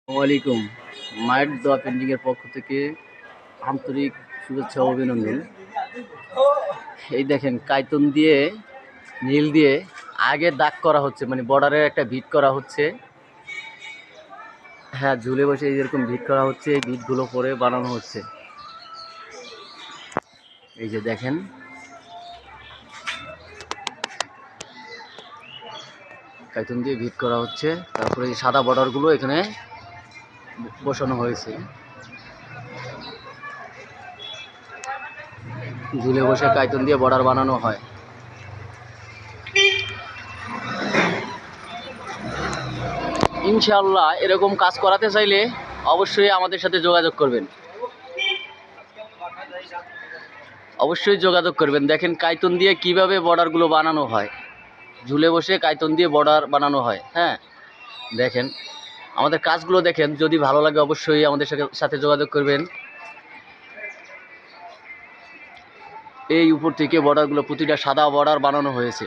ওয়ালাইকুম। মায়ের দোয়া পেন্টিংয়ের পক্ষ থেকে আন্তরিক শুভেচ্ছা ও অভিনন্দন। এই দেখেন কাইতন দিয়ে নীল দিয়ে আগে দাগ করা হচ্ছে, মানে বর্ডারের একটা ভিট করা হচ্ছে। হ্যাঁ, ঝুলে বসে এরকম ভিট করা হচ্ছে, এই ভিটগুলো পরে বানানো হচ্ছে। এই যে দেখেন কাইতন দিয়ে ভিট করা হচ্ছে, তারপরে এই সাদা বর্ডারগুলো এখানে বসানো হয়েছে। ঝুলে বসে কাইতন দিয়ে বর্ডার বানানো হয়। ইনশাআল্লাহ এরকম কাজ করাতে চাইলে অবশ্যই আমাদের সাথে যোগাযোগ করবেন, অবশ্যই যোগাযোগ করবেন। দেখেন কাইতন দিয়ে কিভাবে বর্ডারগুলো বানানো হয়, ঝুলে বসে কাইতন দিয়ে বর্ডার বানানো হয়। হ্যাঁ, দেখেন আমাদের কাজগুলো দেখেন, যদি ভালো লাগে অবশ্যই আমাদের সাথে যোগাযোগ করবেন। এই উপর থেকে বর্ডারগুলো প্রতিটা সাদা বর্ডার বানানো হয়েছে।